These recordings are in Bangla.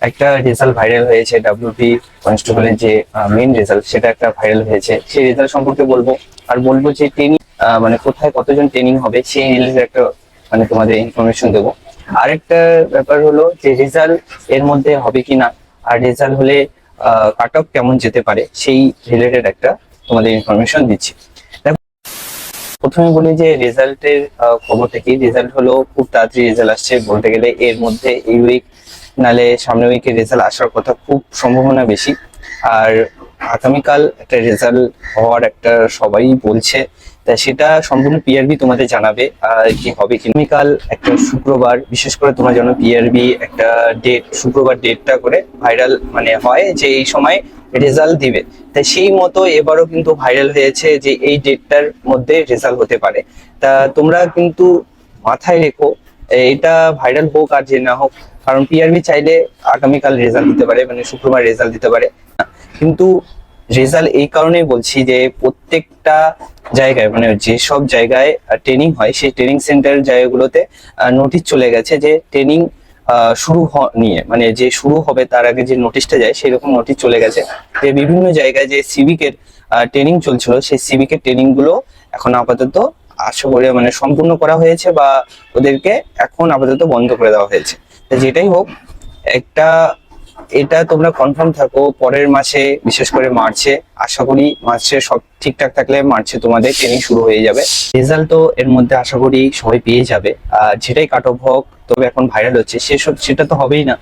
একটা রেজাল্ট ভাইরাল হয়েছে, ডাব্লিউপি কনস্টেবলের যে মেইন রেজাল্ট, সেটা একটা ভাইরাল হয়েছে। সেই রেজাল্ট সম্পর্কে বলবো, আর বলবো যে ট্রেনিং মানে কোথায় কতজন ট্রেনিং হবে সেই রিলেটেড একটা মানে তোমাদের ইনফরমেশন দেবো। আরেকটা ব্যাপার হলো যে রেজাল্ট এর মধ্যে হবে কিনা, আর রেজাল্ট হলে কাট অফ কেমন যেতে পারে সেই রিলেটেড একটা তোমাদের ইনফরমেশন দিচ্ছি। প্রথমে বলি যে রেজাল্টের খবরটা কি। রেজাল্ট হলো খুব তাড়াতাড়ি রেজাল্ট আসছে, বলতে গেলে এর মধ্যে এই উইক নালে সামনের উইকে রেজাল্ট আসার কথা, খুব সম্ভাবনা বেশি। আর আগামীকাল একটা রেজাল্ট হওয়ার একটা সবাই বলছে, তা সেটা সম্পূর্ণ পিআরবি তোমাদের জানাবে কি হবে কি। আগামীকাল একটা শুক্রবার, বিশেষ করে তোমার জন্য পিআরবি একটা ডেট, শুক্রবার ডেটটা করে ভাইরাল মানে হয় যে এই সময় রেজাল্ট দিবে। তাই সেই মতো এবারও কিন্তু ভাইরাল হয়েছে যে এই ডেটটার মধ্যে রেজাল্ট হতে পারে। তা তোমরা কিন্তু মাথায় রেখো, এটা ভাইরাল হোক আর যে না হোক, কারণ পিআরবি চাইলে আগামীকাল রেজাল্ট দিতে পারে, মানে শুক্রবার রেজাল্ট দিতে পারে। কিন্তু রেজাল্ট এই কারণেই বলছি যে প্রত্যেকটা জায়গায় মানে যেসব জায়গায় ট্রেনিং হয় সেই ট্রেনিং সেন্টার জায়গাগুলোতে নোটিশ চলে গেছে যে ট্রেনিং শুরু নিয়ে, মানে যে শুরু হবে তার আগে যে নোটিশটা যায় সেরকম নোটিশ চলে গেছে। যে বিভিন্ন জায়গায় যে সিভিকের ট্রেনিং চলছিল সেই সিভিকের ট্রেনিং গুলো এখন আপাতত আশা করে মানে সম্পূর্ণ করা হয়েছে, বা ওদেরকে এখন আপাতত বন্ধ করে দেওয়া হয়েছে। যেটাই হোক, একটা এটা তোমরা কনফার্ম থাকো পরের মাসে, বিশেষ করে মার্চে, আশা করি মার্চে সব ঠিকঠাক থাকলে মার্চে তোমাদের ট্রেনিং শুরু হয়ে যাবে। রেজাল্ট তো এর মধ্যে আশা করি সবাই পেয়ে যাবে। আর যেটাই কাট অফ হোক, তবে এখন ভাইরাল হচ্ছে সেটা তো হবেই না,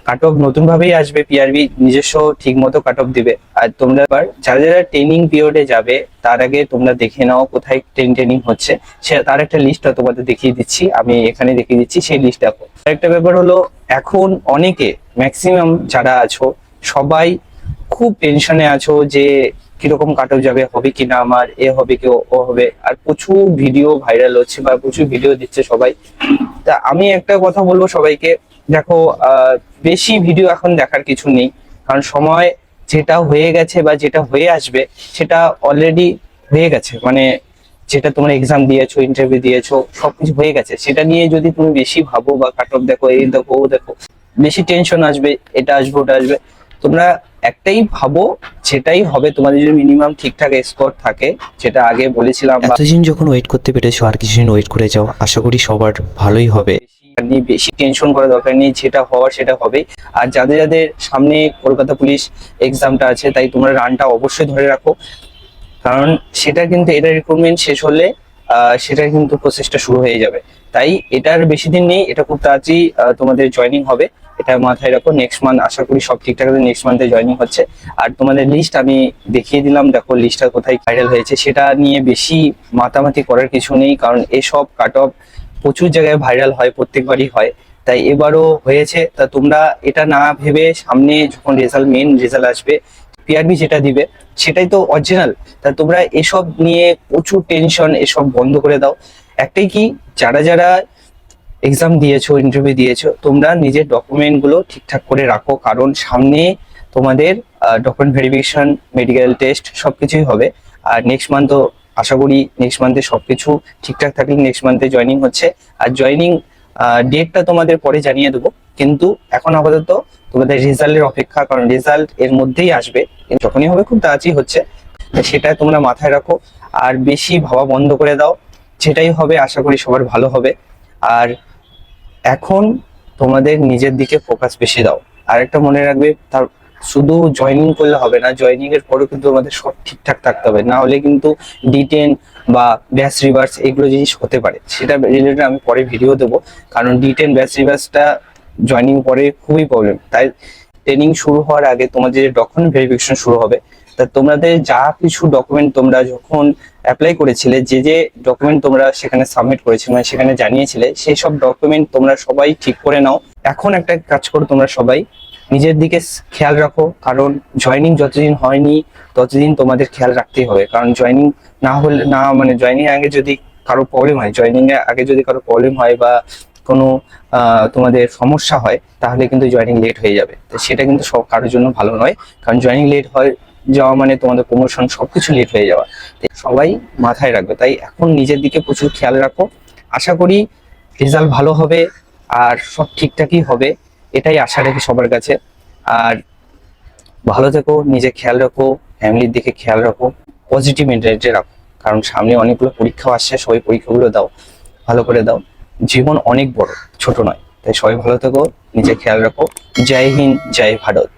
কাট অফ নতুন ভাবেই আসবে, পিআরবি নিজস্ব ঠিক মতো কাট অফ দিবে। আর তোমরা এবার যারা যারা ট্রেনিং পিরিয়ডে যাবে তার আগে তোমরা দেখে নাও কোথায় ট্রেনিং হচ্ছে, সে তার একটা লিস্টটা তোমাদের দেখিয়ে দিচ্ছি, আমি এখানে দেখিয়ে দিচ্ছি, সেই লিস্ট দেখো। একটা ব্যাপার হলো, এখন অনেকে ম্যাক্সিমাম যারা আছো সবাই খুব টেনশনে আছো যে কিরকম কাট অফ যাবে, হবে কিনা আমার, এ হবে কি ও হবে। আর প্রচুর ভিডিও ভাইরাল হচ্ছে বা প্রচুর ভিডিও দিচ্ছে সবাই। তা আমি একটা কথা বলবো সবাইকে, দেখো বেশি ভিডিও এখন দেখার কিছু নেই, কারণ সময় যেটা হয়ে গেছে বা যেটা হয়ে আসবে সেটা অলরেডি হয়ে গেছে। মানে যেটা তোমরা এক্সাম দিয়েছো, ইন্টারভিউ দিয়েছো, সবকিছু হয়ে গেছে। সেটা নিয়ে যদি তুমি বেশি ভাবো বা কাট অফ দেখো, এই দেখো ও দেখো, বেশি টেনশন আসবে, এটা আসবে ওটা আসবে। তোমরা একটাই ভাবো, যেটাই হবে তোমাদের যদি মিনিমাম ঠিকঠাক স্কোর থাকে, যেটা আগে বলেছিলাম। এতদিন যখন ওয়েট করতে পেরেছো আর কিছুদিন ওয়েট করে যাও, আশা করি সবার ভালোই হবে। বেশি টেনশন করার দরকার নেই, যেটা হওয়ার সেটা হবে। আর যাদের যাদের সামনে কলকাতা পুলিশ এক্সামটা আছে, তাই তোমরা রানটা অবশ্যই ধরে রাখো, কারণ সেটা কিন্তু এটা রিক্রুটমেন্ট শেষ হলে সেটার কিন্তু প্রসেসটা শুরু হয়ে যাবে। তাই এটার বেশি দিন নেই, এটা খুব তাড়াতাড়ি তোমাদের জয়েনিং হবে, এটা মাথায় রাখো। নেক্সট মান্থ আশা করি সব ঠিকঠাক আছে, নেক্সট মান্থে জয়েনিং হচ্ছে। আর তোমাদের লিস্ট আমি দেখিয়ে দিলাম, দেখো লিস্টটা কোথায় ভাইরাল হয়েছে। সেটা নিয়ে বেশি মাতামাতি করার কিছু নেই, কারণ এসব কাট অফ প্রচুর জায়গায় ভাইরাল হয়, প্রত্যেকবারই হয়, তাই এবারও হয়েছে। তা তোমরা এটা না ভেবে সামনে যখন মেন রেজাল্ট আসবে, পিআরবি যেটা দিবে সেটাই তো অরিজিনাল। তা তোমরা এসব নিয়ে প্রচুর টেনশন, এসব বন্ধ করে দাও। একটাই কি, যারা যারা এক্সাম দিয়েছো, ইন্টারভিউ দিয়েছো, তোমরা নিজের ডকুমেন্ট গুলো ঠিকঠাক করে রাখো, কারণ সামনে তোমাদের ডকুমেন্ট ভেরিফিকেশন, মেডিকেল টেস্ট সবকিছুই হবে। আর নেক্সট মান্থ তো আশা করি নেক্সট মান্থে সবকিছু ঠিকঠাক থাকলে নেক্সট মান্থে জয়েনিং হচ্ছে। আর জয়েনিং ডেটটা তোমাদের পরে জানিয়ে দেবো, কিন্তু এখন আপাতত তোমাদের রেজাল্টের অপেক্ষা, কারণ রেজাল্ট এর মধ্যেই আসবে, যখনই হবে খুব তাড়াতাড়ি হচ্ছে। সেটা তোমরা মাথায় রাখো, আর বেশি ভাবা বন্ধ করে দাও, যেটাই হবে আশা করি সবার ভালো হবে। আর এখন তোমাদের নিজের দিকে ফোকাস বেশি দাও। আর একটা মনে রাখবে, তার শুধু জয়েনিং করলে হবে না, জয়েনিং এর পরেও কিন্তু আমাদের সব ঠিকঠাক থাকতে হবে, না হলে কিন্তু ডিটেন বা ব্যাচ রিভার্স এগুলো জিনিস হতে পারে। সেটা রিলেটেড আমি পরে ভিডিও দেবো, কারণ ডিটেন ব্যাচ রিভার্সটা জয়েনিং পরে খুবই প্রবলেম। তাই ট্রেনিং শুরু হওয়ার আগে তোমাদের যে ডকুমেন্ট ভেরিফিকেশন শুরু হবে, তা তোমাদের যা কিছু ডকুমেন্ট তোমরা যখন অ্যাপ্লাই করেছিলে, যে যে ডকুমেন্ট তোমরা সেখানে সাবমিট করেছিলে, মানে সেখানে জানিয়েছিলে, সেই সব ডকুমেন্ট তোমরা সবাই ঠিক করে নাও। এখন একটা কাজ করো, তোমরা সবাই নিজের দিকে খেয়াল রাখো, কারণ জয়েনিং যতদিন হয়নি ততদিন তোমাদের খেয়াল রাখতেই হবে। কারণ জয়েনিং না হলে না, মানে জয়েনিং আগে যদি কারো প্রবলেম হয়, জয়েনিং এর আগে যদি কারো প্রবলেম হয় বা কোনো তোমাদের সমস্যা হয়, তাহলে কিন্তু জয়েনিং লেট হয়ে যাবে। তো সেটা কিন্তু সব কারোর জন্য ভালো নয়, কারণ জয়েনিং লেট হয় যাওয়া মানে তোমাদের প্রমোশন সবকিছু লেট হয়ে যাওয়া। সবাই মাথায় রাখবে, তাই এখন নিজের দিকে প্রচুর খেয়াল রাখো। আশা করি রেজাল্ট ভালো হবে আর সব ঠিকঠাকই হবে। এটাই আশা রাখি সবার কাছে। আর ভালো থেকো, নিজে খেয়াল রাখো, ফ্যামিলির দিকে খেয়াল রাখো, পজিটিভ মেন্টালিটি রাখো, কারণ সামনে অনেকগুলো পরীক্ষা আসছে, সবাই পরীক্ষাগুলো দাও, ভালো করে দাও। জীবন অনেক বড়, ছোট নয়, তাই সবাই ভালো থেকো, নিজে খেয়াল রাখো। জয় হিন্দ, জয় ভারত।